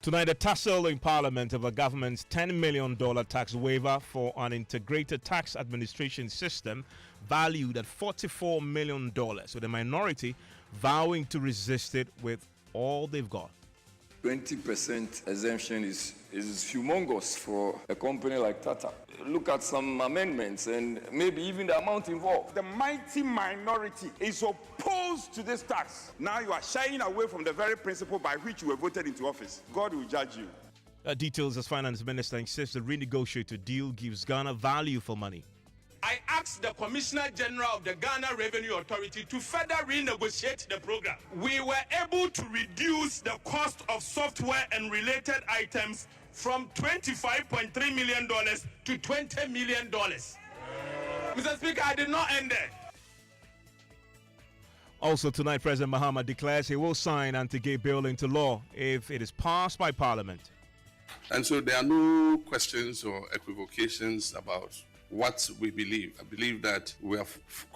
Tonight, the tussle in Parliament over government's $10 million tax waiver for an integrated tax administration system valued at $44 million, with the minority vowing to resist it with all they've got. 20% exemption is humongous for a company like Tata. Look at some amendments and maybe even the amount involved. The mighty minority is opposed to this tax. Now you are shying away from the very principle by which you were voted into office. God will judge you. Details as Finance Minister insists the renegotiated deal gives Ghana value for money. I asked the Commissioner General of the Ghana Revenue Authority to further renegotiate the program. We were able to reduce the cost of software and related items from $25.3 million to $20 million. Mr. Speaker, I did not end there. Also tonight, President Mahama declares he will sign anti-gay bill into law if it is passed by Parliament. And so there are no questions or equivocations about what we believe. I believe that we are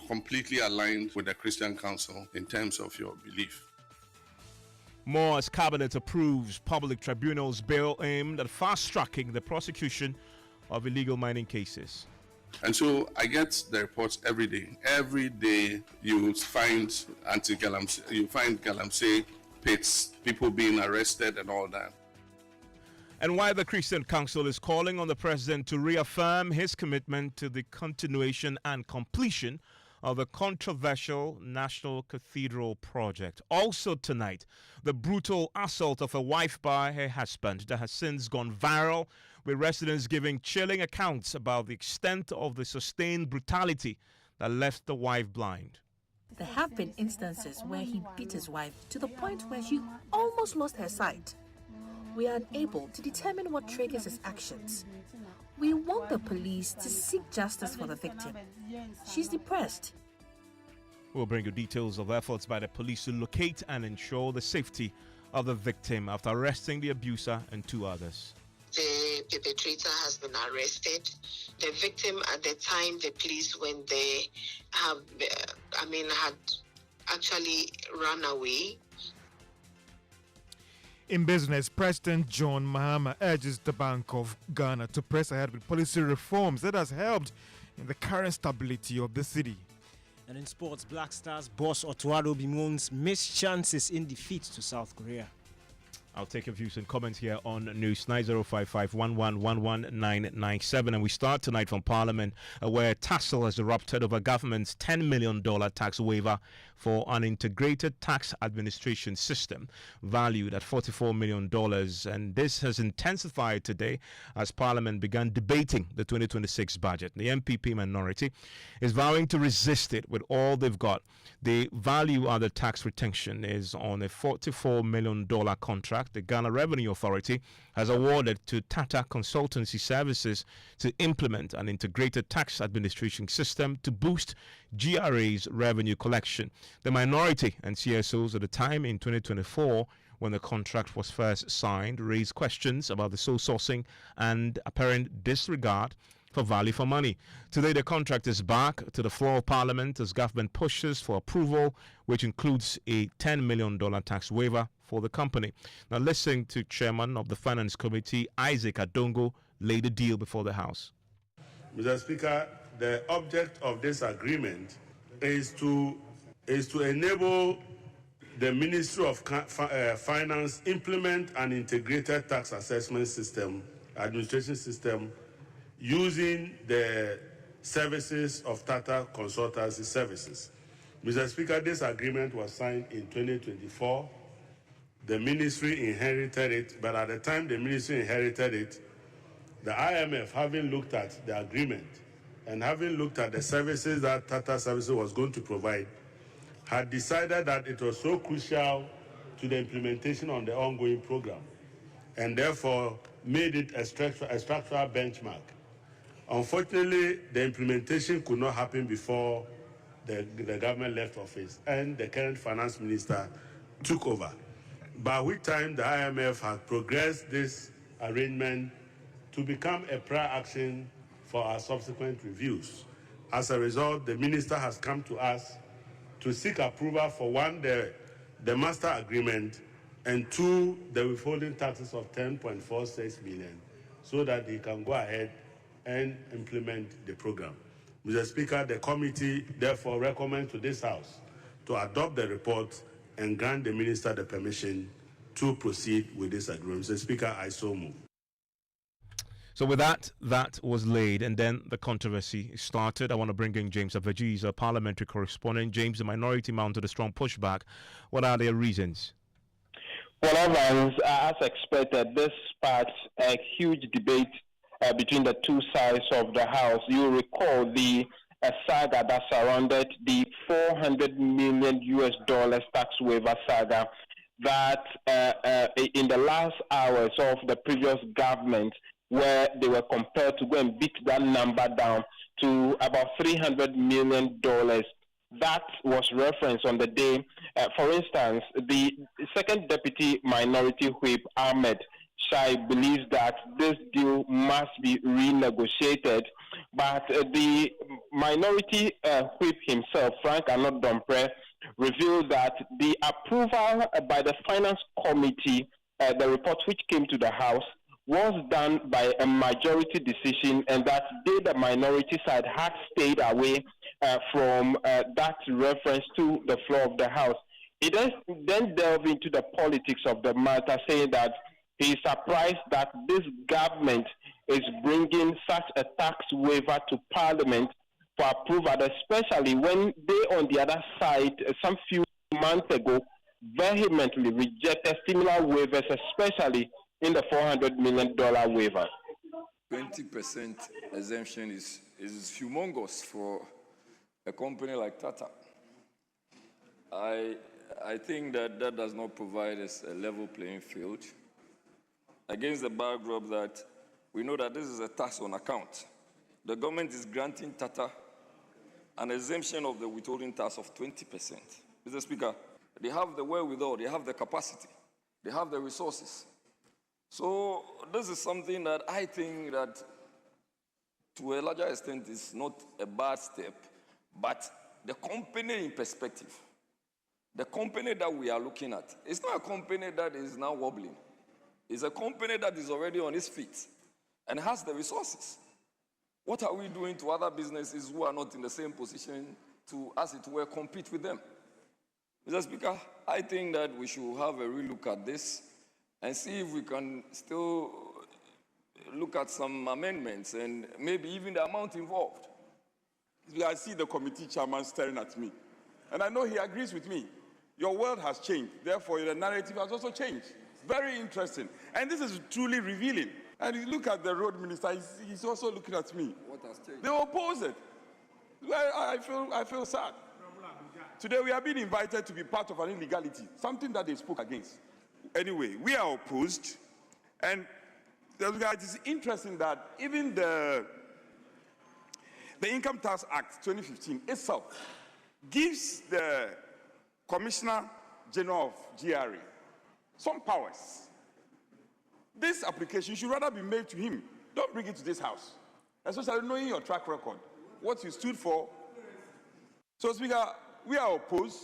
completely aligned with the Christian Council in terms of your belief. More as Cabinet approves Public Tribunals Bill aimed at fast-tracking the prosecution of illegal mining cases. And so I get the reports every day. Every day you find galamsey, you find galamsey pits, people being arrested and all that. And why the Christian Council is calling on the President to reaffirm his commitment to the continuation and completion of the controversial National Cathedral project. Also tonight, the brutal assault of a wife by her husband that has since gone viral, with residents giving chilling accounts about the extent of the sustained brutality that left the wife blind. There have been instances where he beat his wife to the point where she almost lost her sight. We are unable to determine what triggers his actions. We want the police to seek justice for the victim. She's depressed. We'll bring you details of efforts by the police to locate and ensure the safety of the victim after arresting the abuser and two others. The perpetrator has been arrested. The victim, at the time the police went there, had actually run away. In business, President John Mahama urges the Bank of Ghana to press ahead with policy reforms that has helped in the current stability of the city. And in sports, Black Stars boss Otuado Bimon's missed chances in defeat to South Korea. I'll take your views and comments here on News 9055111197. And we start tonight from Parliament, where a tussle has erupted over government's $10 million tax waiver for an integrated tax administration system valued at $44 million. And this has intensified today as Parliament began debating the 2026 budget. The MPP minority is vowing to resist it with all they've got. The value of the tax retention is on a $44 million contract the Ghana Revenue Authority has awarded to Tata Consultancy Services to implement an integrated tax administration system to boost GRA's revenue collection. The minority and CSOs at the time in 2024, when the contract was first signed, raised questions about the sole sourcing and apparent disregard for value for money. Today, the contract is back to the floor of Parliament as government pushes for approval, which includes a $10 million tax waiver for the company. Now, listening to Chairman of the Finance Committee, Isaac Adongo, lay the deal before the House. Mr. Speaker, the object of this agreement is to enable the Ministry of Finance implement an integrated tax assessment system, administration system, using the services of Tata Consultancy Services. Mr. Speaker, this agreement was signed in 2024. The ministry inherited it, but at the time the ministry inherited it, the IMF, having looked at the agreement and having looked at the services that Tata Services was going to provide, had decided that it was so crucial to the implementation on the ongoing program, and therefore made it a structural benchmark. Unfortunately, the implementation could not happen before the government left office and the current finance minister took over, by which time the IMF had progressed this arrangement to become a prior action for our subsequent reviews. As a result, the minister has come to us to seek approval for one, the master agreement, and 2, the withholding taxes of 10.46 million, so that they can go ahead and implement the program. Mr. Speaker, the committee therefore recommends to this House to adopt the report and grant the Minister the permission to proceed with this agreement. Mr. Speaker, I so move. So with that was laid, and then the controversy started. I want to bring in James Aveji, he's a parliamentary correspondent. James, the minority mounted a strong pushback. What are their reasons? Well, Evans, as expected, this sparked a huge debate between the two sides of the House. You recall the saga that surrounded the $400 million tax waiver saga that in the last hours of the previous government, where they were compelled to go and beat that number down to about $300 million. That was referenced on the day. For instance, the second deputy minority whip, Ahmed Shai, believes that this deal must be renegotiated. But the minority whip himself, Frank Anodompe, revealed that the approval by the Finance Committee, the report which came to the House, was done by a majority decision, and that they, the minority side, had stayed away from that reference to the floor of the House. It then delved into the politics of the matter, saying that he is surprised that this government is bringing such a tax waiver to Parliament for approval, especially when they, on the other side, some few months ago, vehemently rejected similar waivers, especially in the $400 million waiver. 20% exemption is humongous for a company like Tata. I think that does not provide us a level playing field against the backdrop that we know that this is a tax on account. The government is granting Tata an exemption of the withholding tax of 20%. Mr. Speaker, they have the wherewithal, they have the capacity, they have the resources. So this is something that I think that to a larger extent is not a bad step, but the company in perspective, the company that we are looking at, it's not a company that is now wobbling. It's a company that is already on its feet and has the resources. What are we doing to other businesses who are not in the same position to, as it were, compete with them? Mr. Speaker, I think that we should have a real look at this and see if we can still look at some amendments and maybe even the amount involved. I see the committee chairman staring at me, and I know he agrees with me. Your world has changed, therefore the narrative has also changed. Very interesting. And this is truly revealing. And you look at the road minister, he's also looking at me. What has changed? They oppose it. I feel sad. Today we are being invited to be part of an illegality, something that they spoke against. Anyway, we are opposed, and it is interesting that even the Income Tax Act 2015 itself gives the Commissioner General of GRA some powers. This application should rather be made to him. Don't bring it to this House, especially knowing your track record, what you stood for. So, Speaker, we are opposed,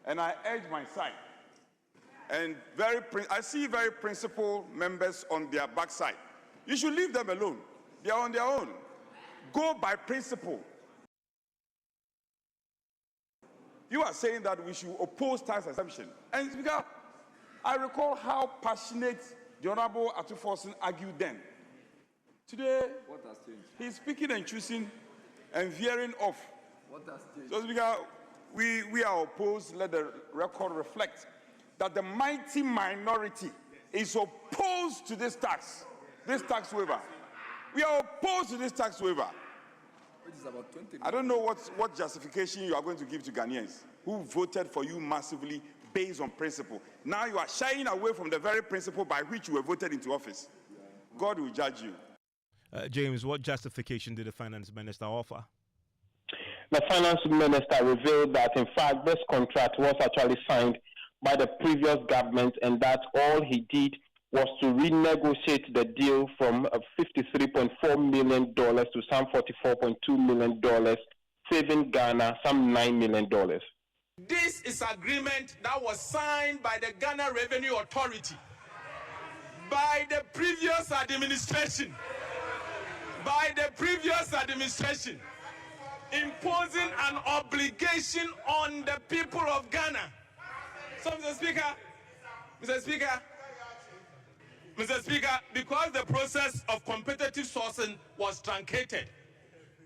and I urge my side. And I see very principled members on their backside. You should leave them alone. They are on their own. Go by principle. You are saying that we should oppose tax exemption. And Speaker, I recall how passionate the Honorable Atuforsen argued then. Today, what has changed? He's picking and choosing and veering off. What has changed? So, Speaker, we are opposed. Let the record reflect that the mighty minority is opposed to this tax waiver. We are opposed to this tax waiver. Which is about 20 I don't know what justification you are going to give to Ghanaians who voted for you massively based on principle. Now you are shying away from the very principle by which you were voted into office. God will judge you. James, what justification did the finance minister offer? The finance minister revealed that, in fact, this contract was actually signed by the previous government, and that all he did was to renegotiate the deal from $53.4 million to some $44.2 million, saving Ghana some $9 million. This is agreement that was signed by the Ghana Revenue Authority, by the previous administration, imposing an obligation on the people of Ghana. So, Mr. Speaker, because the process of competitive sourcing was truncated,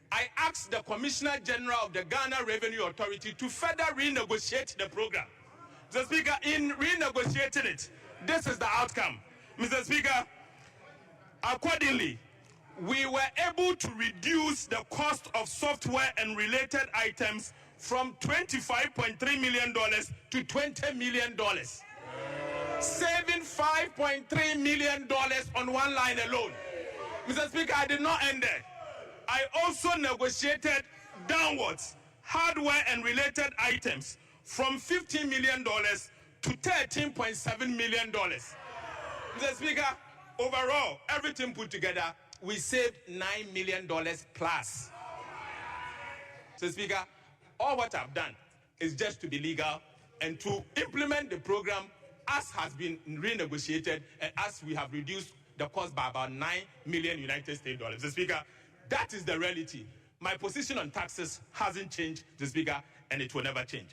I asked the Commissioner General of the Ghana Revenue Authority to further renegotiate the program. Mr. Speaker, in renegotiating it, this is the outcome. Mr. Speaker, accordingly, we were able to reduce the cost of software and related items from $25.3 million to $20 million, saving $5.3 million on one line alone. Mr. Speaker, I did not end there. I also negotiated downwards hardware and related items from $15 million to $13.7 million. Mr. Speaker, overall, everything put together, we saved $9 million plus. Mr. Speaker, all what I've done is just to be legal and to implement the program as has been renegotiated and as we have reduced the cost by about $9 million United States dollars. Mr. Speaker, that is the reality. My position on taxes hasn't changed, Mr. Speaker, and it will never change.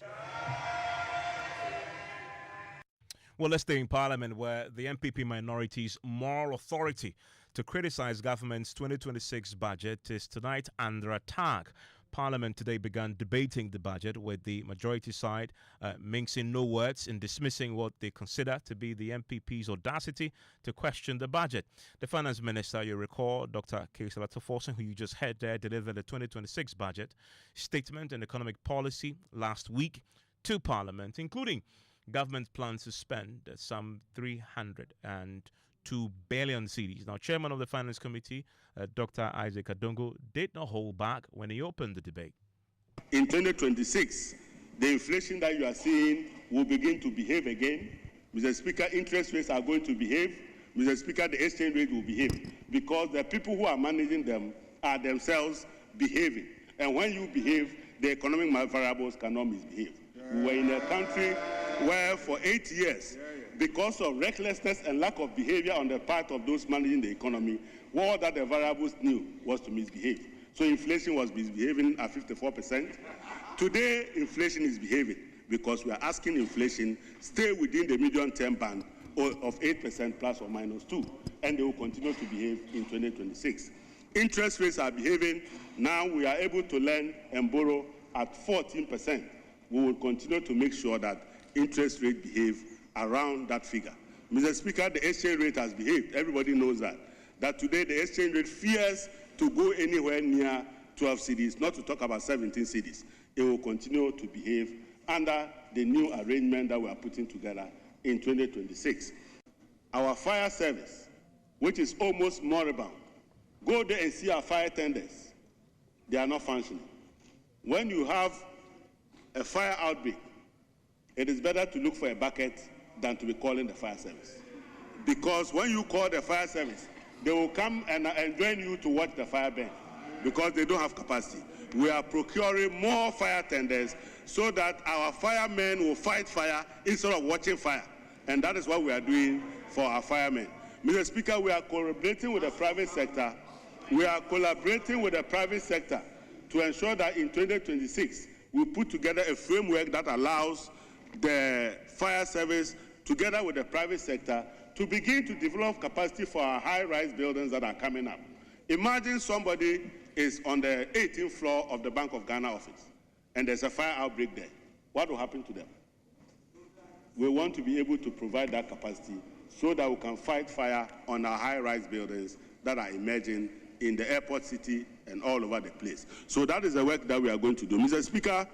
Well, let's stay in Parliament, where the MPP minority's moral authority to criticize government's 2026 budget is tonight under attack. Parliament today began debating the budget, with the majority side mincing no words in dismissing what they consider to be the MPP's audacity to question the budget. The Finance Minister, you recall, Dr. Kenneth, who you just heard there, delivered the 2026 budget statement and economic policy last week to Parliament, including government's plans to spend some 302 billion cedis. Now, Chairman of the Finance Committee, Dr. Isaac Adongo, did not hold back when he opened the debate. In 2026, the inflation that you are seeing will begin to behave again. Mr. Speaker, interest rates are going to behave. Mr. Speaker, the exchange rate will behave, because the people who are managing them are themselves behaving. And when you behave, the economic variables cannot misbehave. We were in a country where for 8 years, because of recklessness and lack of behavior on the part of those managing the economy, all that the variables knew was to misbehave. So inflation was misbehaving at 54%. Today, inflation is behaving because we are asking inflation stay within the medium-term band of 8% plus or minus 2, and they will continue to behave in 2026. Interest rates are behaving. Now we are able to lend and borrow at 14%. We will continue to make sure that interest rate behave around that figure. Mr. Speaker, the exchange rate has behaved. Everybody knows that. That today the exchange rate fears to go anywhere near 12 cedis, not to talk about 17 cedis. It will continue to behave under the new arrangement that we are putting together in 2026. Our fire service, which is almost moribund, go there and see our fire tenders. They are not functioning. When you have a fire outbreak, it is better to look for a bucket than to be calling the fire service. Because when you call the fire service, they will come and join you to watch the fire burn, because they don't have capacity. We are procuring more fire tenders so that our firemen will fight fire instead of watching fire. And that is what we are doing for our firemen. Mr. Speaker, we are collaborating with the private sector. We are collaborating with the private sector to ensure that in 2026, we put together a framework that allows the fire service, together with the private sector, to begin to develop capacity for our high-rise buildings that are coming up. Imagine somebody is on the 18th floor of the Bank of Ghana office, and there's a fire outbreak there. What will happen to them? We want to be able to provide that capacity so that we can fight fire on our high-rise buildings that are emerging in the airport city and all over the place. So that is the work that we are going to do. Mr. Speaker.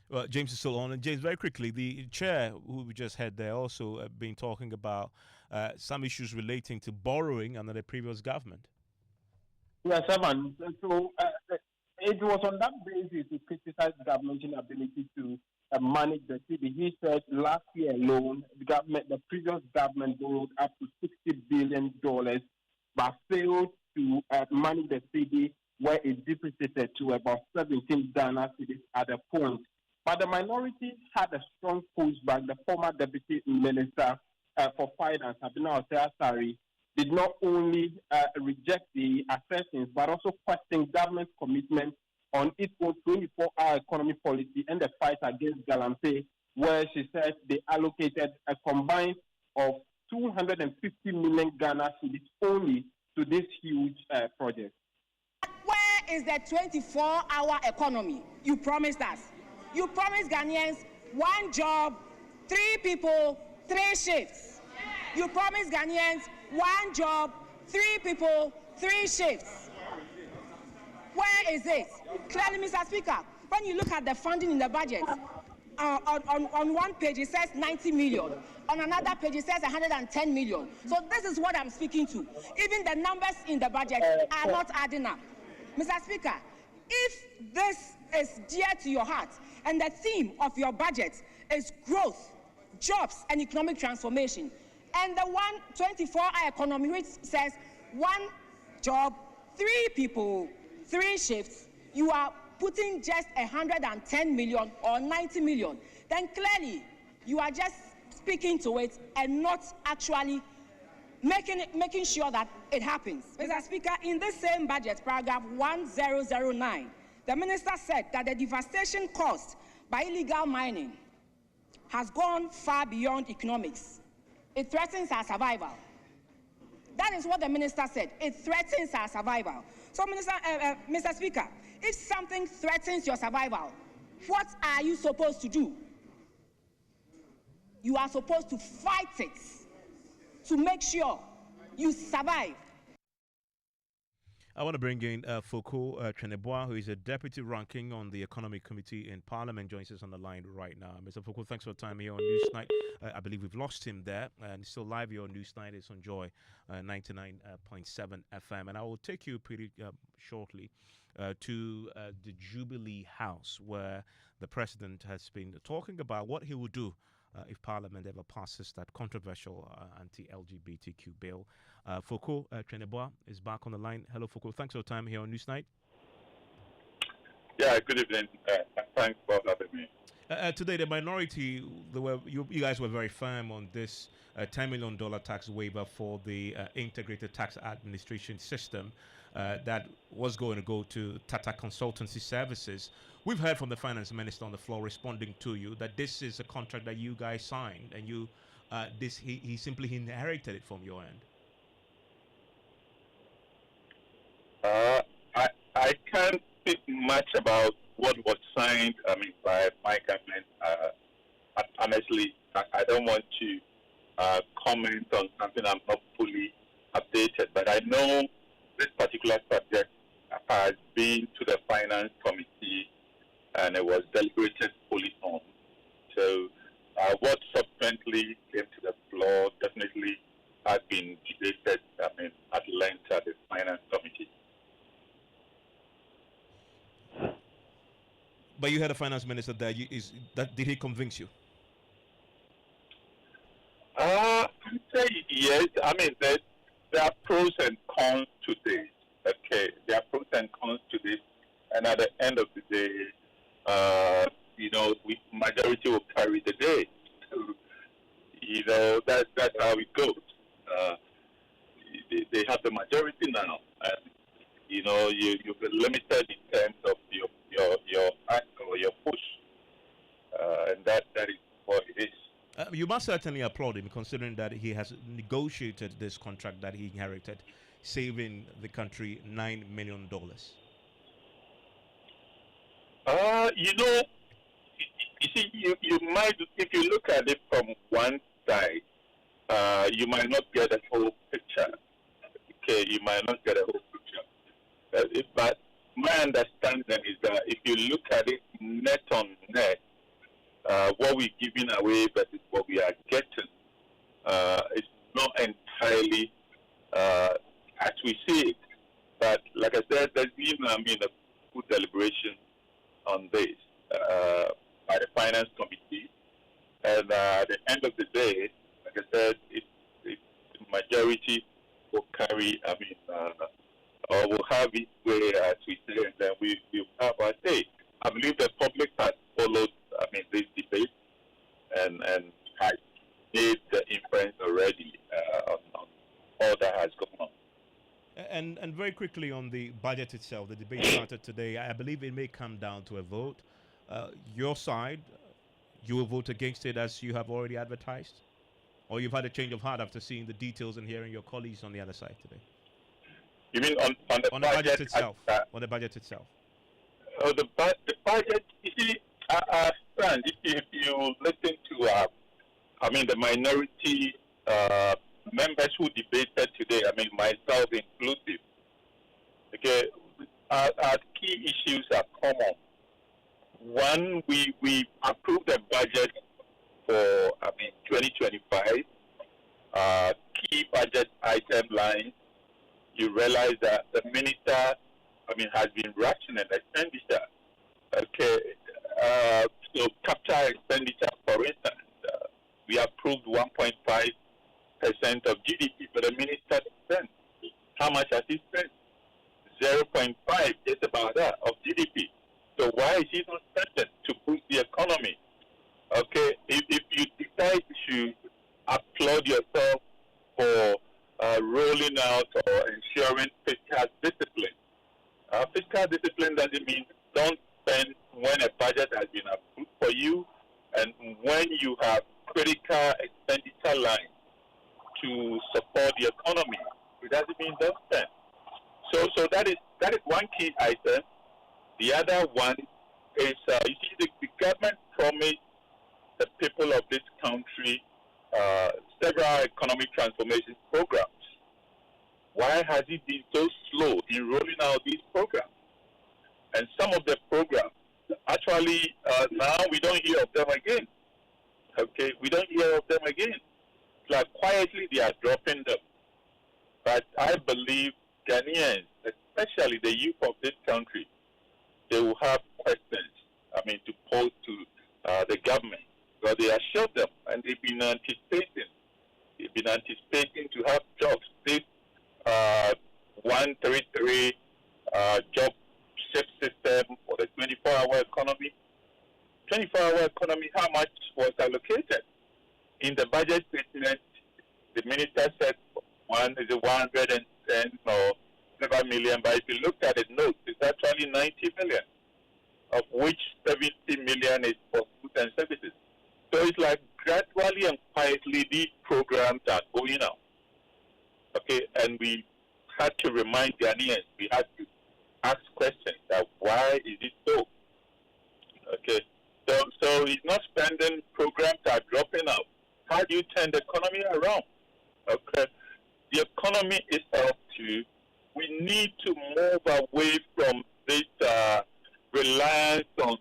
Well, James is still on. And James, very quickly, the chair who we just had there also been talking about some issues relating to borrowing under the previous government. Yes, Evan. So it was on that basis to criticize the government's inability to manage the city. He said last year alone, the previous government borrowed up to $60 billion, but failed to manage the city, where it depreciated to about 17 Ghana cedis at a point. But the minority had a strong pushback. The former Deputy Minister for Finance, Abina Osei-Asari, did not only reject the assertions, but also question government's commitment on its own 24-hour economy policy and the fight against galamsey, where she said they allocated a combined of 250 million Ghana cedis only to this huge project. Where is the 24-hour economy you promised us? You promised Ghanaians 1 job, 3 people, 3 shifts. You promised Ghanaians 1 job, 3 people, 3 shifts. Where is it? Clearly, Mr. Speaker, when you look at the funding in the budget, on one page it says 90 million, on another page it says 110 million. So this is what I'm speaking to. Even the numbers in the budget are not adding up. Mr. Speaker, if this is dear to your heart and the theme of your budget is growth, jobs and economic transformation, and the 24-hour economy which says 1 job, 3 people, 3 shifts, you are putting just 110 million or 90 million, then clearly you are just speaking to it and not actually making sure that it happens. Mr. Speaker, in this same budget, paragraph 1009, the minister said that the devastation caused by illegal mining has gone far beyond economics. It threatens our survival. That is what the minister said. It threatens our survival. So, Mr. Speaker, if something threatens your survival, what are you supposed to do? You are supposed to fight it to make sure you survive. I want to bring in Foucault Chenebois, who is a deputy ranking on the Economic Committee in Parliament, joins us on the line right now. Mr. Foucault, thanks for your time here on Newsnight. I believe we've lost him there, and still live here on Newsnight. It's on Joy 99.7 FM. And I will take you pretty shortly to the Jubilee House, where the president has been talking about what he will do if Parliament ever passes that controversial anti-LGBTQ bill. Foucault Chenebois is back on the line. Hello, Foucault. Thanks for your time here on Newsnight. Yeah, good evening. Thanks for having me. Today, the minority, you guys were very firm on this $10 million tax waiver for the integrated tax administration system that was going to go to Tata Consultancy Services. We've heard from the finance minister on the floor responding to you that this is a contract that you guys signed, and he simply inherited it from your end. I can't speak much about what was signed. By my government. Honestly, I don't want to comment on something I'm not fully updated. But I know this particular subject has been to the finance committee, and it was deliberated fully on. So what subsequently came to the floor definitely has been debated, at length at the finance committee. But you had a finance minister there. Did he convince you? I'd say yes. There are pros and cons to this. Okay, there are pros and cons to this, and at the end of the day, majority will carry the day. So, that's how it goes. They have the majority now, and you're limited in terms of your act or your push, and that is what it is. You must certainly applaud him, considering that he has negotiated this contract that he inherited, saving the country $9 million. You see, you might, if you look at it from one side, you might not get a whole picture. Okay, you might not get a whole picture. But my understanding is that if you look at it net on net, what we're giving away versus what we are getting, it's not entirely as we see it. But like I said, there's been a good deliberation on this by the finance committee, and at the end of the day, like I said, the majority will carry. Or will have it way, as we say, and then we have our say. I believe the public has followed this debate, and has made the inference already on all that has gone on. And very quickly on the budget itself, the debate started today. I believe it may come down to a vote. Your side, you will vote against it as you have already advertised? Or you've had a change of heart after seeing the details and hearing your colleagues on the other side today? You mean on the budget itself? On the budget itself? The budget, you see, friends, if you listen to, the minority members who debated today, myself inclusive, okay, our key issues are common. One, we approved a budget for 2025. Key budget item lines. You realize that the minister, has been rationing expenditure. Okay, so capital expenditure, for instance, we approved 1.5% of GDP, but the minister spent. How much has he spent? 0.5, just about that, of GDP. So why is he not spending to boost the economy? Okay, if you decide to applaud yourself for rolling out or ensuring fiscal discipline. Fiscal discipline doesn't mean don't spend when a budget has been approved for you and when you have critical expenditure lines to support the economy. It doesn't mean don't spend. So that is one key item. The other one is, you see, the government promised the people of this country several economic transformation programs. Why has it been so slow in rolling out these programs? And some of the programs, actually, now we don't hear of them again. Okay, we don't hear of them again. It's like quietly they are dropping them. But I believe Ghanaians, especially the youth of this country, they will have questions, to pose to the government. Because they assured them, and they've been anticipating. They've been anticipating to have jobs. This 133 job shift system for the 24-hour economy. 24-hour economy, how much was allocated? In the budget statement, the minister said 110 or 7 million, but if you look at the notes, it's actually 90 million, of which 70 million is for goods and services. So it's like gradually and quietly these programs are going out. Okay, and we had to remind Ghanaians, we had to ask questions that why is it so? Okay, so it's not spending, programs are dropping out. How do you turn the economy around? Okay, the economy is up to, we need to move away from this reliance on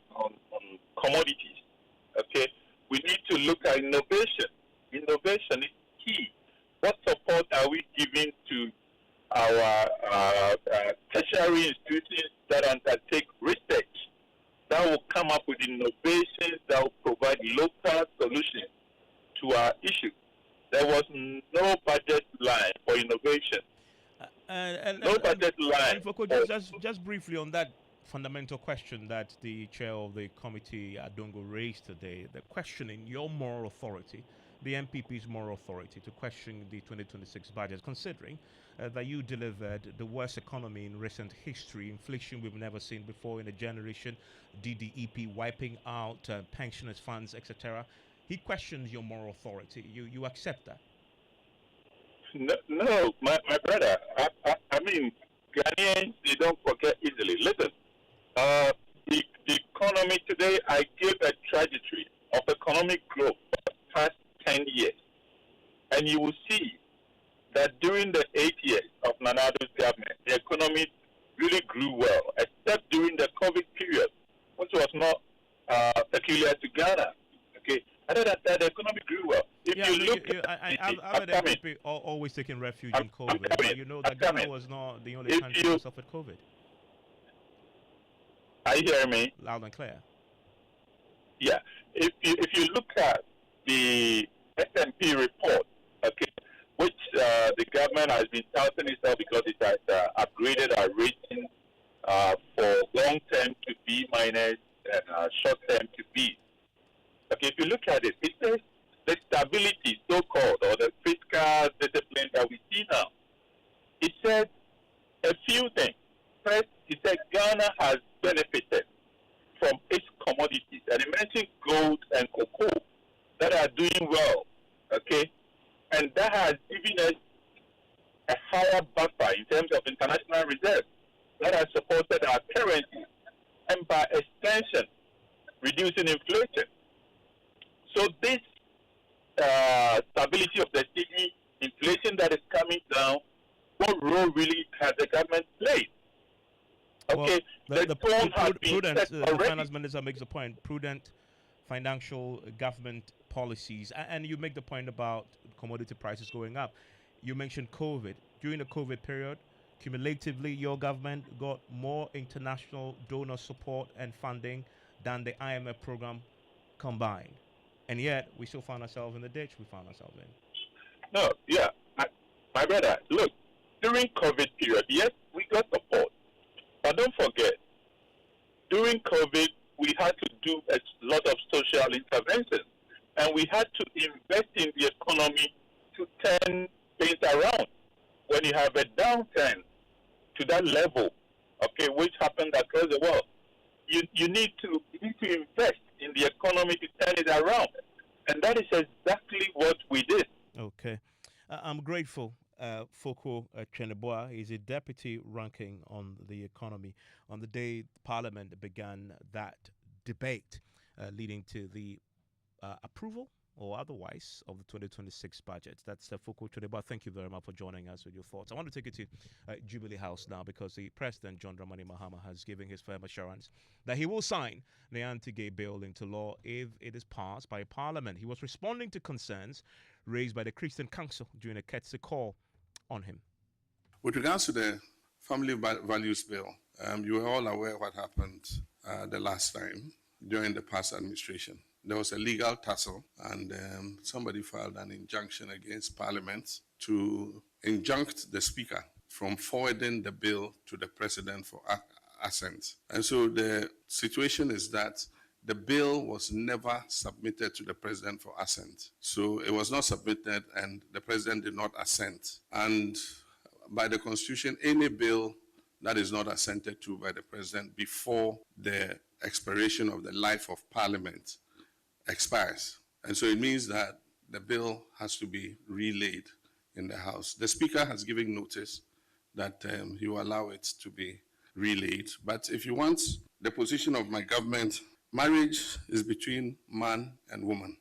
commodities. Okay, we need to look at innovation. Innovation is key. What support are we giving to our tertiary institutions that undertake research that will come up with innovations that will provide local solutions to our issues? There was no budget line for innovation. No budget line. And just briefly on that fundamental question that the chair of the committee, Adongo, raised today, the questioning your moral authority, the MPP's moral authority to question the 2026 budget, considering that you delivered the worst economy in recent history, inflation we've never seen before in a generation, DDEP wiping out pensioners' funds, etc. He questions your moral authority. You accept that? No, my brother. I mean, Ghanaians, they don't forget easily. Listen, the economy today, I give a trajectory of economic growth for the past 10 years. And you will see that during the 8 years of Nanado's government, the economy really grew well, except during the COVID period, which was not peculiar to Ghana. Okay, other than that, the economy grew well. If you look I've had always taking refuge in COVID, but you know that Ghana was not the only country that suffered COVID. Are you hearing me? Loud and clear. Yeah. If you look at the S&P report, okay, which the government has been touting itself because it has upgraded our rating for long term to B minus and short term to B. Okay, if you look at it, it says the stability, so-called, or the fiscal discipline that we see now. It says a few things. First, it said Ghana has benefited from its commodities, and it mentioned gold and cocoa that are doing well, okay? And that has given us a higher buffer in terms of international reserves that has supported our currency and by extension, reducing inflation. So this stability of the city, inflation that is coming down, what role really has the government played? Okay, well, the prudent, the already. finance minister makes a point, prudent financial government policies. And you make the point about commodity prices going up. You mentioned COVID. During the COVID period, cumulatively, your government got more international donor support and funding than the IMF program combined. And yet, we still found ourselves in the ditch we found ourselves in. No, yeah. My brother, look, during COVID period, yes, we got support. But don't forget, during COVID, we had to do a lot of social interventions. And we had to invest in the economy to turn things around. When you have a downturn to that level, okay, which happened across the world, you need to invest in the economy to turn it around. And that is exactly what we did. Okay. I'm grateful. Foko Cheneboa is a deputy ranking on the economy on the day Parliament began that debate leading to the approval or otherwise of the 2026 budget. That's Foko Cheneboa. Thank you very much for joining us with your thoughts. I want to take you to Jubilee House now because the President, John Mahama, has given his firm assurance that he will sign the anti-gay bill into law if it is passed by Parliament. He was responding to concerns raised by the Christian Council during a courtesy call on him. With regards to the Family Values Bill, you are all aware what happened the last time during the past administration. There was a legal tussle, and somebody filed an injunction against Parliament to injunct the Speaker from forwarding the bill to the President for assent. And so the situation is that the bill was never submitted to the President for assent. So it was not submitted, and the President did not assent. And by the Constitution, any bill that is not assented to by the President before the expiration of the life of Parliament expires. And so it means that the bill has to be relayed in the House. The Speaker has given notice that he will allow it to be relayed. But if you want the position of my government, marriage is between man and woman.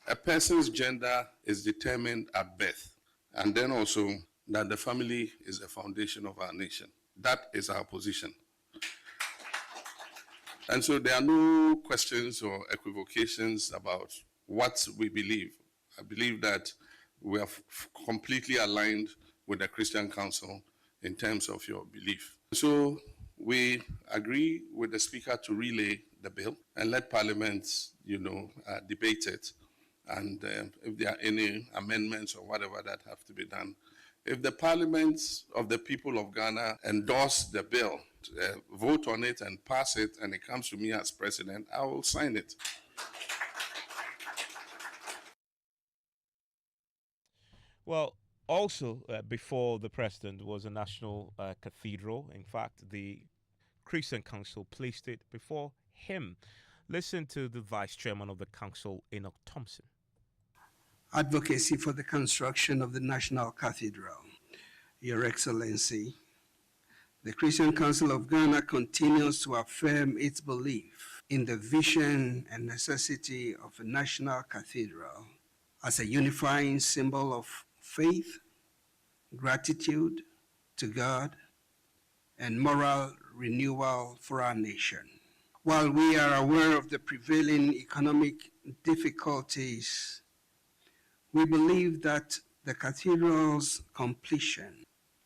A person's gender is determined at birth, and then also that the family is the foundation of our nation. That is our position. And so there are no questions or equivocations about what we believe. I believe that we are completely aligned with the Christian Council in terms of your belief. So we agree with the Speaker to relay the bill and let Parliament, debate it. And if there are any amendments or whatever that have to be done, if the Parliament of the people of Ghana endorse the bill, vote on it and pass it, and it comes to me as President, I will sign it. Well, also before the President was a National Cathedral. In fact, the Christian Council placed it before him. Listen to the Vice Chairman of the Council, Enoch Thompson. Advocacy for the construction of the National Cathedral. Your Excellency, the Christian Council of Ghana continues to affirm its belief in the vision and necessity of a national cathedral as a unifying symbol of faith, gratitude to God, and moral renewal for our nation. While we are aware of the prevailing economic difficulties, we believe that the cathedral's completion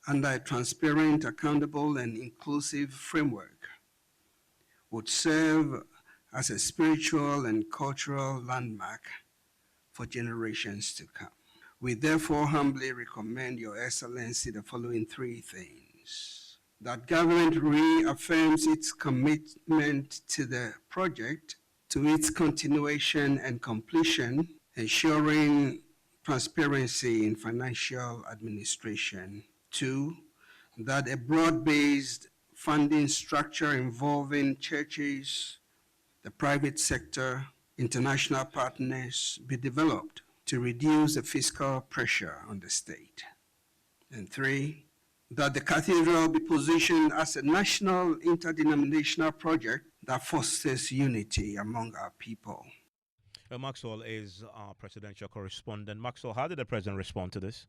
under a transparent, accountable, and inclusive framework would serve as a spiritual and cultural landmark for generations to come. We therefore humbly recommend Your Excellency the following three things. that government reaffirms its commitment to the project, to its continuation and completion, ensuring transparency in financial administration. 2, that a broad-based funding structure involving churches, the private sector, international partners be developed to reduce the fiscal pressure on the state. And 3, that the cathedral be positioned as a national interdenominational project that fosters unity among our people. Maxwell is our presidential correspondent. Maxwell, how did the president respond to this?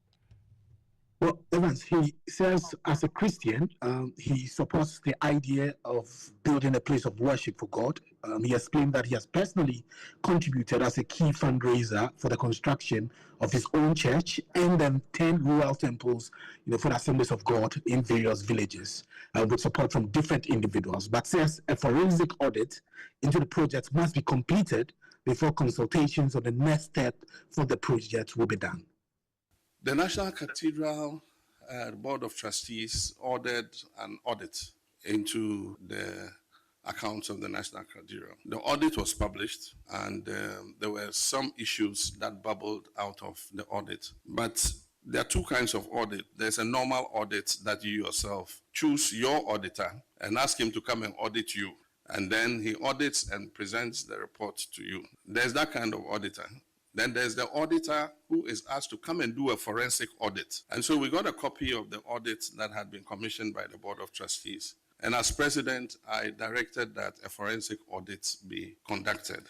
Well, Evans, he says as a Christian, he supports the idea of building a place of worship for God. He explained that he has personally contributed as a key fundraiser for the construction of his own church and then 10 rural temples, for the Assemblies of God in various villages, with support from different individuals. But says a forensic audit into the project must be completed before consultations on the next step for the project will be done. The National Cathedral Board of Trustees ordered an audit into the accounts of the National Cathedral. The audit was published, and there were some issues that bubbled out of the audit. But there are two kinds of audit. There's a normal audit that you yourself choose your auditor and ask him to come and audit you. And then he audits and presents the report to you. There's that kind of auditor. Then there's the auditor who is asked to come and do a forensic audit. And so we got a copy of the audit that had been commissioned by the Board of Trustees. And as president, I directed that a forensic audit be conducted.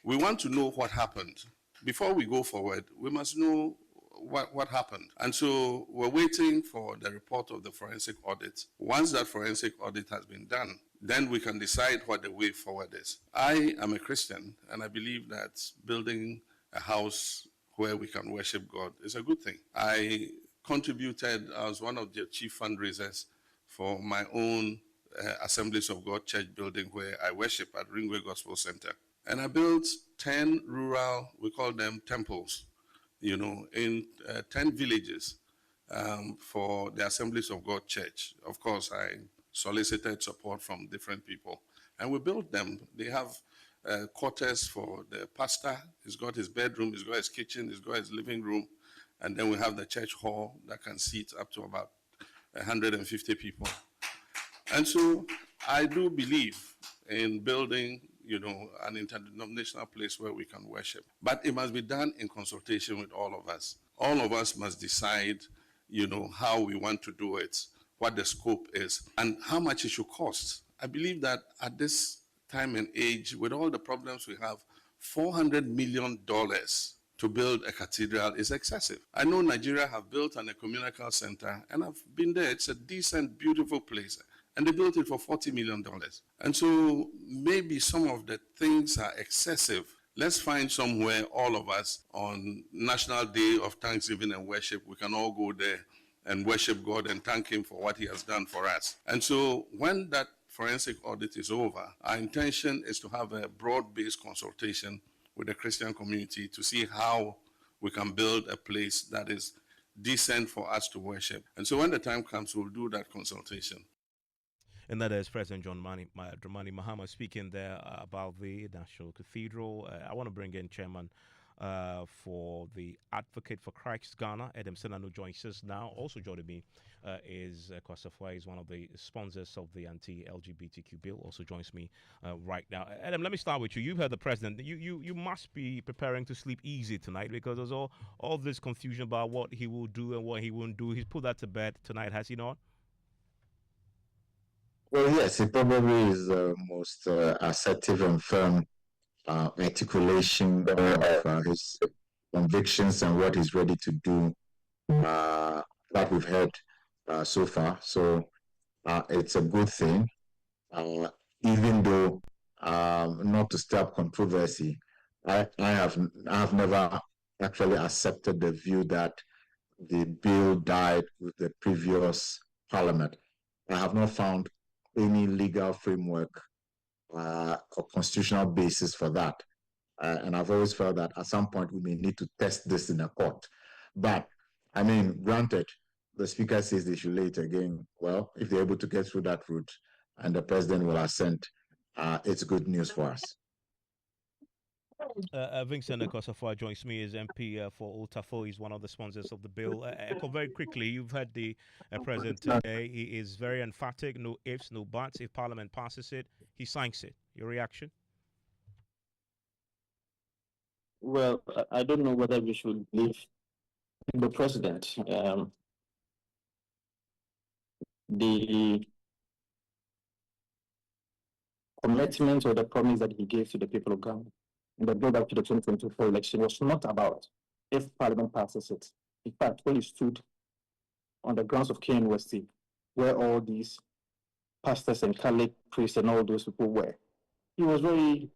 We want to know what happened. Before we go forward, we must know what happened. And so we're waiting for the report of the forensic audit. Once that forensic audit has been done, then we can decide what the way forward is. I am a Christian, and I believe that building a house where we can worship God is a good thing. I contributed as one of the chief fundraisers for my own Assemblies of God church building where I worship at Ringway Gospel Center. And I built 10 rural, we call them temples, in 10 villages for the Assemblies of God church. Of course, I solicited support from different people. And we built them. They have quarters for the pastor. He's got his bedroom, he's got his kitchen, he's got his living room. And then we have the church hall that can seat up to about 150 people. And so I do believe in building, an interdenominational place where we can worship. But it must be done in consultation with all of us. All of us must decide, how we want to do it, what the scope is, and how much it should cost. I believe that at this time and age, with all the problems we have, $400 million to build a cathedral is excessive. I know Nigeria have built an ecumenical center, and I've been there. It's a decent, beautiful place. And they built it for $40 million. And so maybe some of the things are excessive. Let's find somewhere, all of us, on National Day of Thanksgiving and Worship, we can all go there and worship God and thank Him for what He has done for us. And so when that forensic audit is over, our intention is to have a broad-based consultation with the Christian community to see how we can build a place that is decent for us to worship. And so when the time comes, we'll do that consultation. And that is President John Mahama speaking there about the National Cathedral. I want to bring in Chairman for the Advocate for Christ Ghana, Adam Senanu, joins us now. Also joining me is Kwasafwa, is one of the sponsors of the anti-LGBTQ bill, also joins me right now. Adam, let me start with you. You've heard the president. You must be preparing to sleep easy tonight, because there's all this confusion about what he will do and what he won't do. He's put that to bed tonight, has he not? Well, yes, it probably is the most assertive and firm articulation of his convictions and what he's ready to do that we've heard so far. So it's a good thing, even though not to stir up controversy. I have never actually accepted the view that the bill died with the previous parliament. I have not found any legal framework or constitutional basis for that. And I've always felt that at some point we may need to test this in a court. But, I mean, granted, the Speaker says they should lay it again. Well, if they're able to get through that route and the President will assent, it's good news for us. Vincent Akosafo joins me as MP for Otafo. He's one of the sponsors of the bill. Echo, very quickly, you've heard the President today. He is very emphatic, no ifs, no buts. If Parliament passes it, he signs it. Your reaction? Well, I don't know whether we should believe in the President. The commitment or the promise that he gave to the people of Ghana in the build-up to the 2024 election was not about if Parliament passes it. In fact, when he stood on the grounds of Kane Westy, where all these pastors and Catholic priests and all those people were, he was very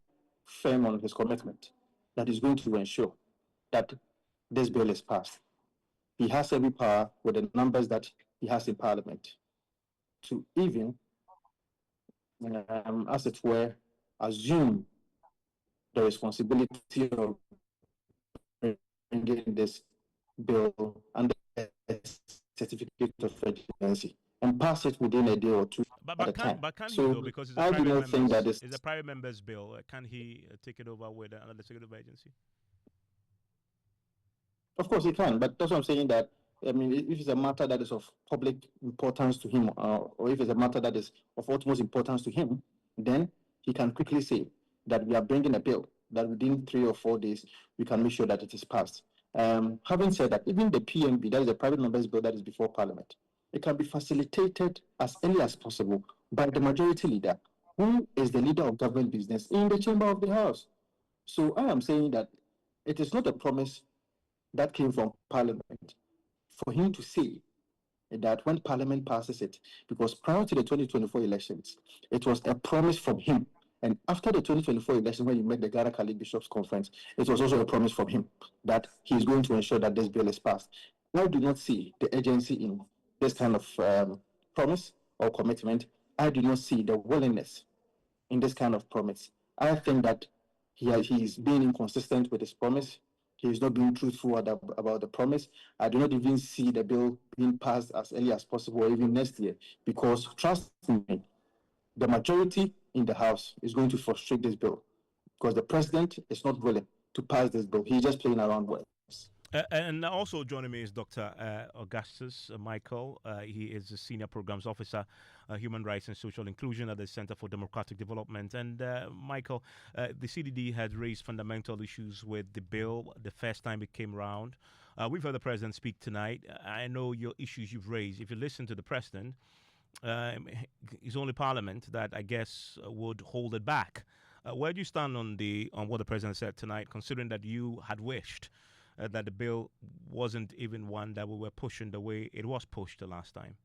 firm on his commitment that he's going to ensure that this bill is passed. He has every power with the numbers that he has in Parliament to even, as it were, assume the responsibility of bringing this bill under a certificate of urgency and pass it within a day or two at a time. But can So he, though, because it's I do not think that it's a private member's bill. Can he take it over with another certificate of agency? Of course he can, but that's what I'm saying, that I mean, if it's a matter that is of public importance to him, or if it's a matter that is of utmost importance to him, then he can quickly say that we are bringing a bill that within 3 or 4 days we can make sure that it is passed. Having said that, even the PMB, that is a private member's bill that is before Parliament, it can be facilitated as early as possible by the majority leader, who is the leader of government business in the chamber of the House. So I am saying that it is not a promise that came from Parliament for him to say that when Parliament passes it, because prior to the 2024 elections, it was a promise from him. And after the 2024 election, when he met the Ghana Catholic Bishops Conference, it was also a promise from him that he is going to ensure that this bill is passed. I do not see the urgency in this kind of promise or commitment. I do not see the willingness in this kind of promise. I think that he is being inconsistent with his promise. He is not being truthful about the promise. I do not even see the bill being passed as early as possible, or even next year, because trust me, the majority in the House is going to frustrate this bill, because the President is not willing to pass this bill. He's just playing around with it. And also joining me is Dr. Augustus Michael. He is the Senior Programs Officer, Human Rights and Social Inclusion at the Center for Democratic Development. And Michael, the CDD had raised fundamental issues with the bill the first time it came around. We've heard the President speak tonight. I know your issues you've raised. If you listen to the President, it's only Parliament that I guess would hold it back. Where do you stand on what the President said tonight, considering that you had wished that the bill wasn't even one that we were pushing the way it was pushed the last time?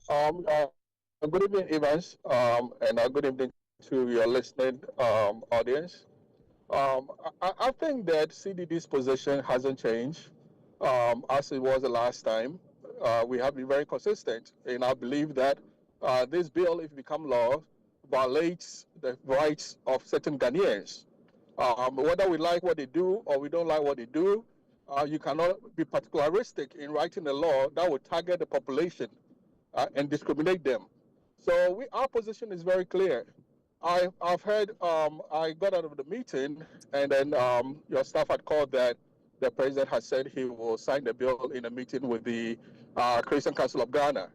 Good evening, Evans, and good evening to your listening audience. I think that CDD's position hasn't changed as it was the last time. We have been very consistent in our belief that this bill, if it becomes law, violates the rights of certain Ghanaians. Whether we like what they do or we don't like what they do, you cannot be particularistic in writing a law that would target the population and discriminate them. So our position is very clear. I've heard, I got out of the meeting, and then your staff had called that the President has said he will sign the bill in a meeting with the Christian Council of Ghana.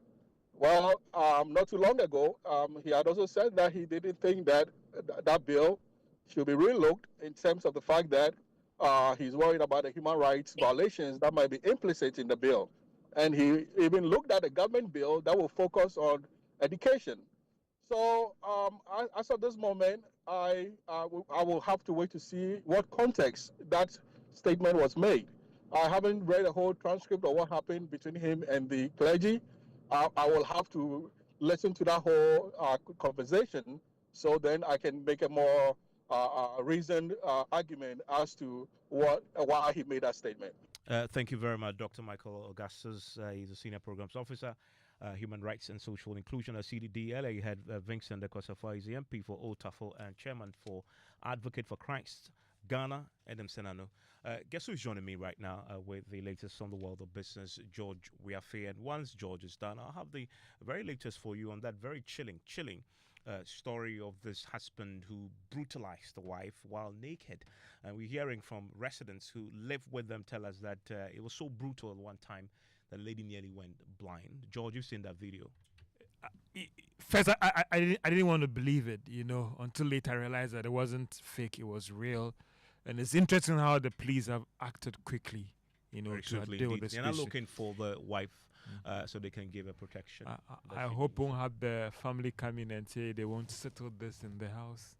Well, not too long ago, he had also said that he didn't think that that bill should be relooked in terms of the fact that he's worried about the human rights violations that might be implicit in the bill. And he even looked at a government bill that will focus on education. So as of this moment, I will have to wait to see what context that statement was made. I haven't read a whole transcript of what happened between him and the clergy. I will have to listen to that whole conversation, so then I can make a more reasoned argument as to why he made that statement. Thank you very much, Dr. Michael Augustus. He's a Senior Programs Officer, Human Rights and Social Inclusion at CDD. You had Vincent Akosafo, he's the MP for Otafo and Chairman for Advocate for Christ Ghana, Adam Senano. Guess who's joining me right now with the latest from the world of business, George Weafe. And once George is done, I'll have the very latest for you on that very chilling story of this husband who brutalized the wife while naked. And we're hearing from residents who live with them tell us that it was so brutal at one time that the lady nearly went blind. George, you've seen that video. First, I didn't want to believe it, until later I realized that it wasn't fake, it was real. And it's interesting how the police have acted quickly, to deal with this issue. They're not looking for the wife so they can give her protection. I hope we won't have the family come in and say they won't settle this in the house.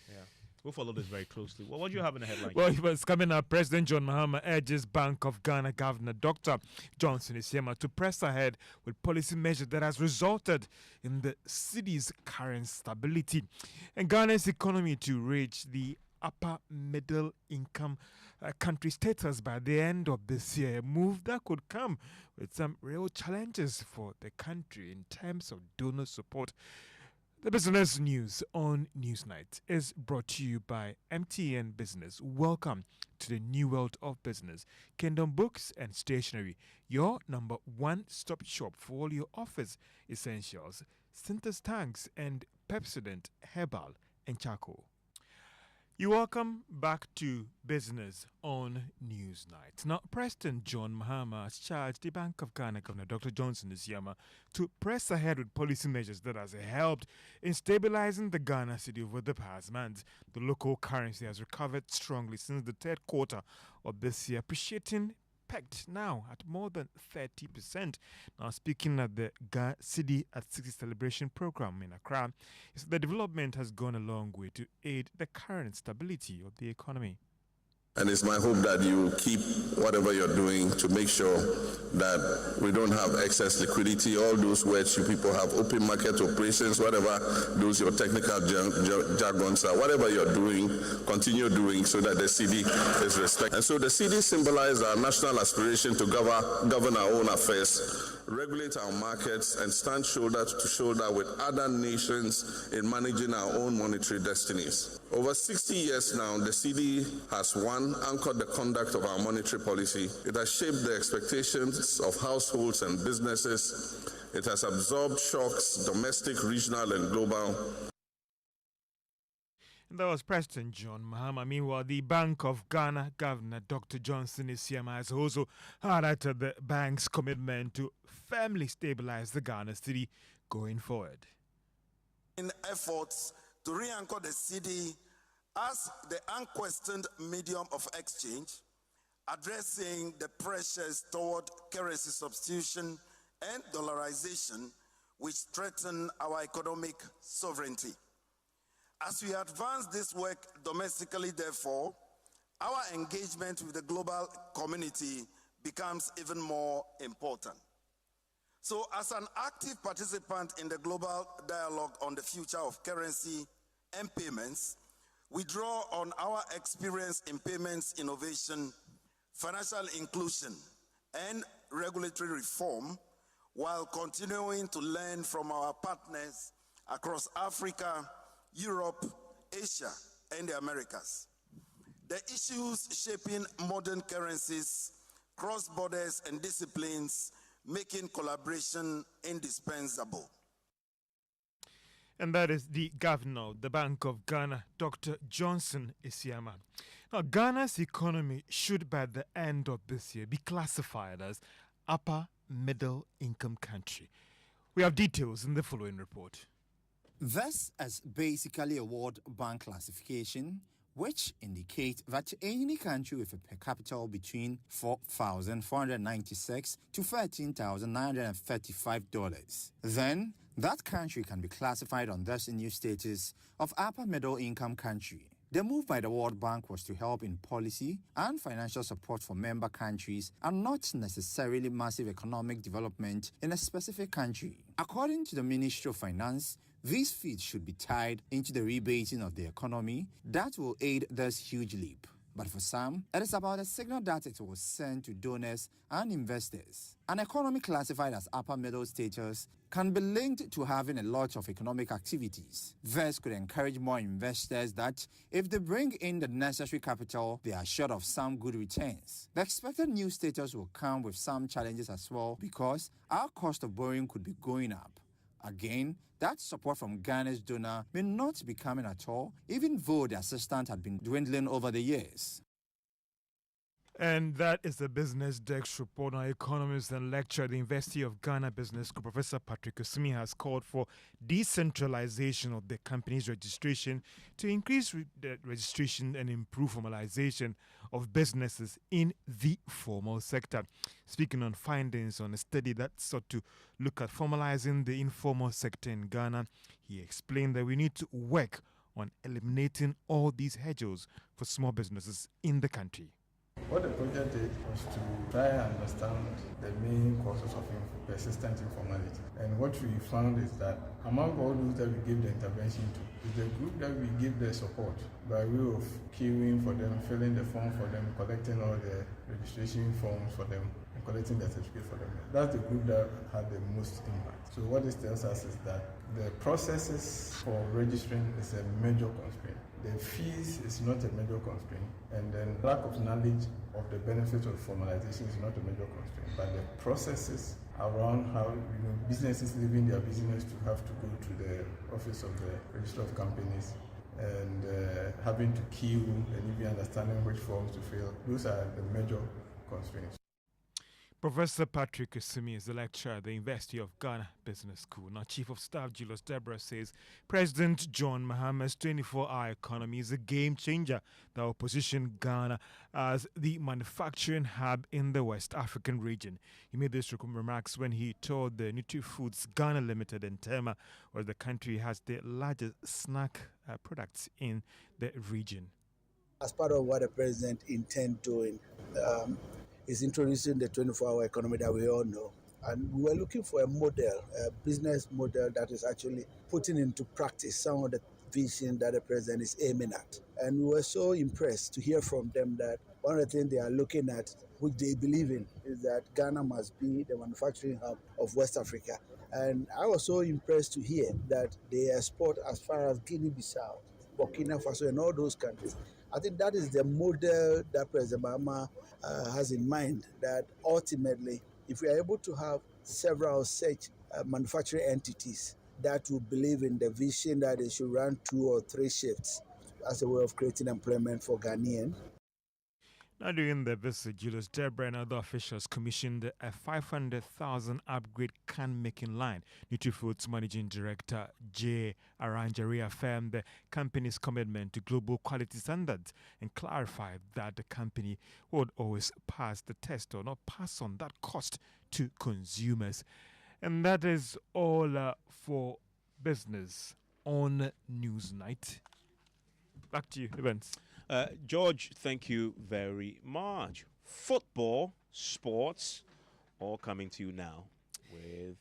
Yeah. We'll follow this very closely. Well, what do you have in the headline? Well, it's coming up. President John Mahama urges Bank of Ghana Governor Dr. Johnson Isiema to press ahead with policy measures that has resulted in the city's current stability and Ghana's economy to reach the upper middle income country status by the end of this year, a move that could come with some real challenges for the country in terms of donor support. The business news on Newsnight is brought to you by MTN Business. Welcome to the new world of business. Kingdom Books and Stationery, your number one stop shop for all your office essentials, Synthesis tanks and Pepsodent Herbal and Charcoal. You're welcome back to Business on Newsnight. Now, President John Mahama has charged the Bank of Ghana Governor Dr. Johnson Isiema to press ahead with policy measures that has helped in stabilizing the Ghana city over the past months. The local currency has recovered strongly since the third quarter of this year, appreciating pegged now at more than 30%. Now, speaking at the City at 60 celebration program in Accra, the development has gone a long way to aid the current stability of the economy. And it's my hope that you keep whatever you're doing to make sure that we don't have excess liquidity. All those words you people have, open market operations, whatever those your technical jargons are, whatever you're doing, continue doing so that the city is respected. And so the city symbolizes our national aspiration to govern our own affairs, regulate our markets, and stand shoulder to shoulder with other nations in managing our own monetary destinies. Over 60 years now, the city has anchored the conduct of our monetary policy. It has shaped the expectations of households and businesses. It has absorbed shocks, domestic, regional, and global. And that was President John Mahama. Meanwhile, the Bank of Ghana Governor Dr. Johnson Isiema has also highlighted the bank's commitment to firmly stabilize the Ghana city going forward. In efforts to re-anchor the city as the unquestioned medium of exchange, addressing the pressures toward currency substitution and dollarization, which threaten our economic sovereignty. As we advance this work domestically, therefore, our engagement with the global community becomes even more important. So, as an active participant in the global dialogue on the future of currency and payments, we draw on our experience in payments innovation, financial inclusion, and regulatory reform, while continuing to learn from our partners across Africa, Europe, Asia, and the Americas. The issues shaping modern currencies, cross borders, and disciplines, making collaboration indispensable. And that is the governor of the Bank of Ghana, Dr. Johnson Isiema. Now, Ghana's economy should by the end of this year be classified as upper middle income country. We have details in the following report. This is basically a World Bank classification which indicate that any country with a per capita between $4,496 to $13,935, then that country can be classified on this new status of upper middle income country. The move by the World Bank was to help in policy and financial support for member countries and not necessarily massive economic development in a specific country. According to the Ministry of Finance, these fees should be tied into the rebating of the economy that will aid this huge leap. But for some, it is about a signal that it will send to donors and investors. An economy classified as upper middle status can be linked to having a lot of economic activities. This could encourage more investors that if they bring in the necessary capital, they are sure of some good returns. The expected new status will come with some challenges as well because our cost of borrowing could be going up. Again, that support from Ghana's donor may not be coming at all, even though the assistance had been dwindling over the years. And that is the Business Desk report. Our economist and lecturer at the University of Ghana Business School, Professor Patrick Osumi, has called for decentralization of the company's registration to increase the registration and improve formalization of businesses in the formal sector. Speaking on findings on a study that sought to look at formalizing the informal sector in Ghana, he explained that we need to work on eliminating all these hedges for small businesses in the country. What the project did was to try and understand the main causes of persistent informality. And what we found is that among all those that we give the intervention to, is the group that we give the support by way of queuing for them, filling the form for them, collecting all the registration forms for them, and collecting the certificate for them. That's the group that had the most impact. So what this tells us is that the processes for registering is a major constraint. The fees is not a major constraint, and then lack of knowledge of the benefits of formalization is not a major constraint. But the processes around how businesses leaving their business to have to go to the office of the Register of Companies and having to queue and even understanding which forms to fill, those are the major constraints. Professor Patrick Osumi is the lecturer at the University of Ghana Business School. Now, Chief of Staff Julius Deborah says President John Mahama's 24-hour economy is a game changer that will position Ghana as the manufacturing hub in the West African region. He made these remarks when he toured the Nutri-Foods Ghana Limited in Tema, where the country has the largest snack products in the region. As part of what the president intends doing, is introducing the 24-hour economy that we all know. And we were looking for a model, a business model that is actually putting into practice some of the vision that the president is aiming at. And we were so impressed to hear from them that one of the things they are looking at, which they believe in, is that Ghana must be the manufacturing hub of West Africa. And I was so impressed to hear that they export as far as Guinea-Bissau, Burkina Faso, and all those countries. I think that is the model that President Mahama has in mind, that ultimately, if we are able to have several such manufacturing entities that will believe in the vision that they should run 2 or 3 shifts as a way of creating employment for Ghanaians. Now, during the visit, Julius Deborah and other officials commissioned a 500,000 upgrade can-making line. Nutri-Foods Managing Director J. Aranja reaffirmed the company's commitment to global quality standards and clarified that the company would always pass the test or not pass on that cost to consumers. And that is all for business on Newsnight. Back to you, Evans. George, thank you very much. Football, sports, all coming to you now with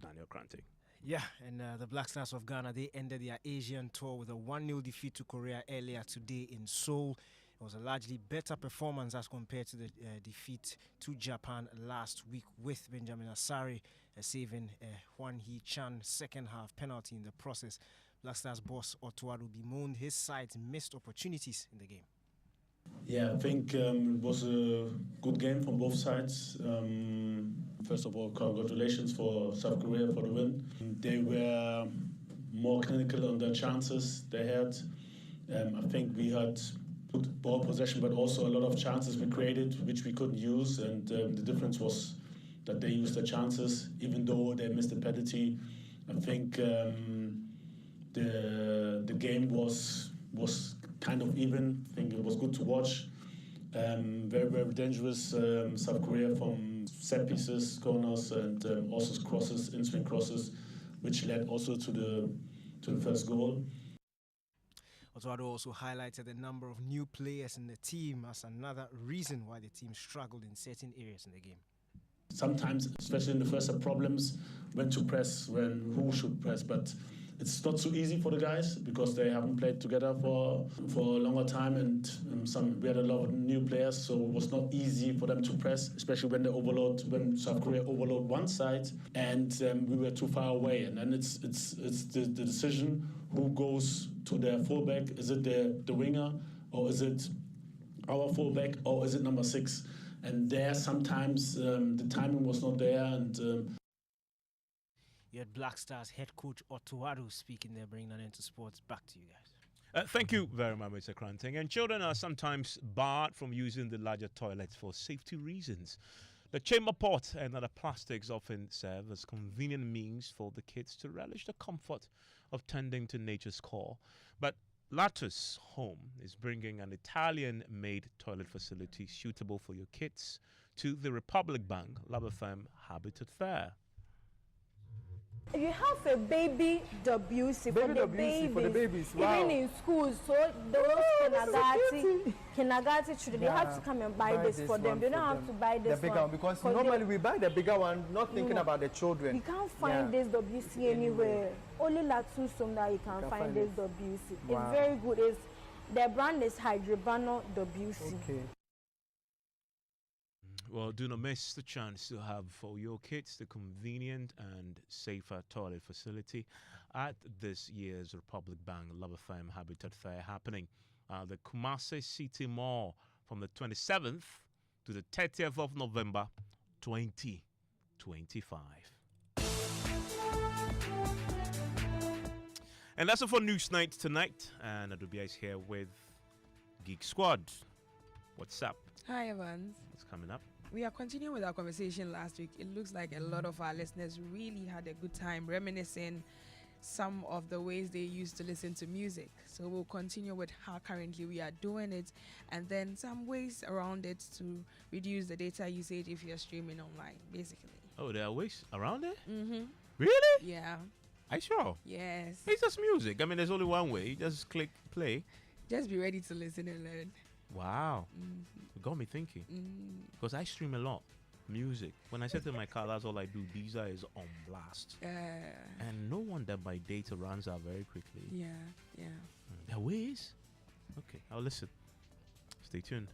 Daniel Krante. Yeah, and the Black Stars of Ghana, they ended their Asian tour with a 1-0 defeat to Korea earlier today in Seoul. It was a largely better performance as compared to the defeat to Japan last week, with Benjamin Asare saving Hwan Hee-chan second half penalty in the process. Black Stars boss Otuado bemoaned his side's missed opportunities in the game. Yeah, I think it was a good game from both sides. First of all, congratulations for South Korea for the win. They were more clinical on their chances they had. I think we had good ball possession, but also a lot of chances we created, which we couldn't use. And the difference was that they used their chances, even though they missed the penalty. I think the game was kind of even. I think it was good to watch. Very, very dangerous. South Korea from set pieces, corners, and also crosses, in-swing crosses, which led also to the first goal. Otuado also highlighted the number of new players in the team as another reason why the team struggled in certain areas in the game. Sometimes, especially in the first, have problems when to press, who should press. But It's not so easy for the guys because they haven't played together for a longer time, and we had a lot of new players, so it was not easy for them to press, especially when South Korea overload one side, and we were too far away. And then it's the decision who goes to their fullback. Is it the winger, or is it our fullback, or is it number 6? And there sometimes the timing was not there, and you had Black Stars head coach Otuaru speaking there, bringing that into sports. Back to you guys. Thank you very much, Mr. Kranting. And children are sometimes barred from using the larger toilets for safety reasons. The chamber pot and other plastics often serve as convenient means for the kids to relish the comfort of tending to nature's call. But Latus Home is bringing an Italian-made toilet facility suitable for your kids to the Republic Bank Luv FM Habitat Fair. You have a baby WC for the babies. Wow. Even in schools, so those kindergarten children, they have to come and buy this for them. They don't have to buy this one. Because normally we buy the bigger one, not thinking about the children. You can't find this WC anywhere. Only Latus Home that you can find this WC. Wow. It's very good. The brand is Hydrobano WC. Okay. Well, do not miss the chance to have for your kids the convenient and safer toilet facility at this year's Republic Bank Luv FM Habitat Fair happening at the Kumasi City Mall from the 27th to the 30th of November 2025. And that's it for News Night tonight. And Adobia is here with Geek Squad. What's up? Hi, Evans. What's coming up? We are continuing with our conversation last week. It looks like a lot of our listeners really had a good time reminiscing some of the ways they used to listen to music. So we'll continue with how currently we are doing it, and then some ways around it to reduce the data usage if you're streaming online, basically. Oh, there are ways around it? Mm-hmm. Really? Yeah. Are you sure? Yes. It's just music. I mean, there's only one way. You just click play. Just be ready to listen and learn. Wow. It got me thinking. Because I stream a lot. Music. When I sit in my car, that's all I do. Visa is on blast. And no wonder my data runs out very quickly. Yeah. There are ways. Okay, I'll listen. Stay tuned.